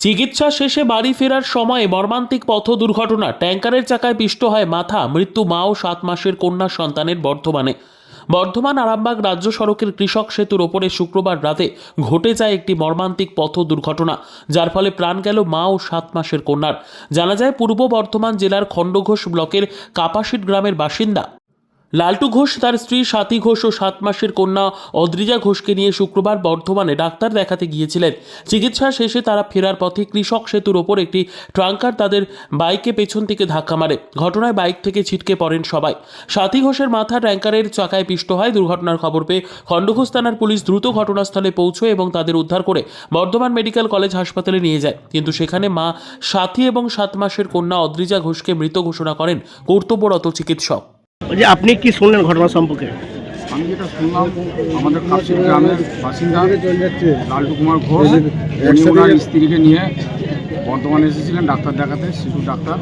চিকিৎসা শেষে বাড়ি ফেরার সময়ে মর্মান্তিক পথ দুর্ঘটনা। ট্যাঙ্কারের চাকায় পিষ্ট হয় মাথা। মৃত্যু মা ও 7 মাসের কন্যা সন্তানের। বর্ধমান আরামবাগ রাজ্য সড়কের কৃষক সেতুর ওপরে শুক্রবার রাতে ঘটে যায় একটি মর্মান্তিক পথ দুর্ঘটনা, যার ফলে প্রাণ গেল মা ও 7 মাসের কন্যার। জানা যায় পূর্ব বর্ধমান জেলার খণ্ডঘোষ ব্লকের কাপাসিট গ্রামের বাসিন্দা লালটু ঘোষ তার স্ত্রী সাথী ঘোষ ও 7 মাসের কন্যা অদ্রিজা ঘোষকে নিয়ে শুক্রবার বর্ধমানে ডাক্তার দেখাতে গিয়েছিলেন। চিকিৎসা শেষে তারা ফেরার পথে কৃষক সেতুর ওপর একটি ট্রাঙ্কার তাদের বাইকে পেছন থেকে ধাক্কা মারে। ঘটনায় বাইক থেকে ছিটকে পড়েন সবাই। সাথী ঘোষের মাথা ট্যাঙ্কারের চাকায় পিষ্ট হয়। দুর্ঘটনার খবর পেয়ে খণ্ডঘোষ থানার পুলিশ দ্রুত ঘটনাস্থলে পৌঁছয় এবং তাদের উদ্ধার করে বর্ধমান মেডিকেল কলেজ হাসপাতালে নিয়ে যায়। কিন্তু সেখানে মা সাথী এবং 7 মাসের কন্যা অদ্রিজা ঘোষকে মৃত ঘোষণা করেন কর্তব্যরত চিকিৎসক। যে আপনি কি শুনলেন ঘটনা সম্পর্কে? আমি যেটা শুনলাম, আমাদের কাপসিট গ্রামের বাসিন্দা লালটু কুমার ঘোষ উনি ওনার স্ত্রীকে নিয়ে বর্ধমানে এসেছিলেন ডাক্তার দেখাতে, শিশু ডাক্তার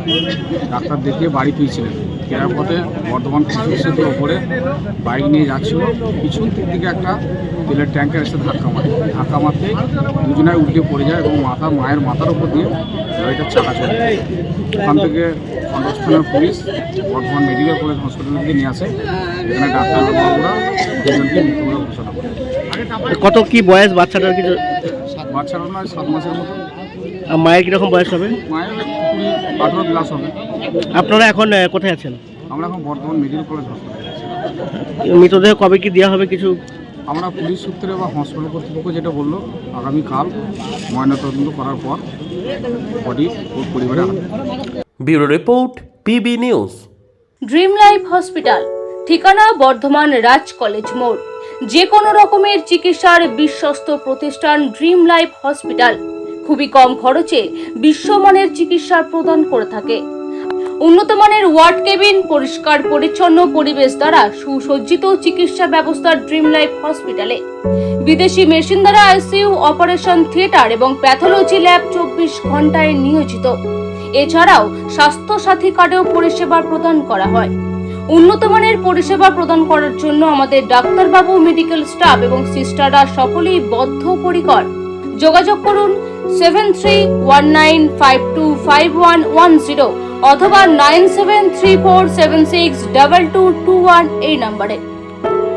দেখিয়ে বাড়ি ফিরছিলেন। ফেরার পথে বর্ধমান কৃষক সেতুর ওপরে বাইক নিয়ে যাচ্ছিল। পিছন দিকে একটা তেলের ট্যাঙ্কার এসে ধাক্কা মারতে দুজনায় উল্টে পড়ে যায় এবং মায়ের মাথার উপর দিয়ে গাড়িটার চাকা চলে যায়। ওখান থেকে খণ্ডঘোষ থানার police Bardhaman medical college hospital থেকে নিয়ে আসে। এখানে ডাক্তারবাবুরা দুজনকে মৃত্যু বলে ঘোষণা করে। কত কি বয়স বাচ্চাটার? কিছু বাচ্চারা নয়, 7 মাসের মতো। আর মায়ের কিরকম বয়স হবে? মায়ের 18 প্লাস হবে। আপনারা এখন কোথায় আছেন? আমরা এখন বর্ধমান মেডিকেল কলেজ হসপিটালে আছি। মৃতদেহ কবে কি দেওয়া হবে কিছু? আমরা পুলিশ সূত্রে বা হসপিটাল কর্তৃপক্ষ যেটা বললো, আগামীকাল ময়নাতদন্ত করার পর বডি পরিবারে আনবে। Bureau report, PB news. Dream life hospital, ঠিকানা বর্ধমান রাজ কলেজ মোড়। যে কোনো রকমের চিকিৎসার বিশ্বস্ত প্রতিষ্ঠান ড্রিম লাইফ হসপিটাল খুবই কম খরচে বিশ্বমানের চিকিৎসা প্রদান করে থাকে। উন্নত মানের ওয়ার্ড কেবিন, পরিষ্কার পরিচ্ছন্ন পরিবেশ দ্বারা সুসজ্জিত চিকিৎসা ব্যবস্থা ড্রিম লাইফ হসপিটালে। বিদেশি মেশিন দ্বারা আইসিইউ, অপারেশন থিয়েটার এবং প্যাথোলজি ল্যাব 24 ঘন্টায় নিয়োজিত। এছাড়াও স্বাস্থ্য সাথী কার্ডেও পরিষেবা প্রদান করা হয়। উন্নত মানের পরিষেবা প্রদান করার জন্য আমাদের ডাক্তারবাবু, মেডিকেল স্টাফ এবং সিস্টাররা সকলেই বদ্ধপরিকর। যোগাযোগ করুন 7319525110 অথবা 9734762221 এই নম্বরে।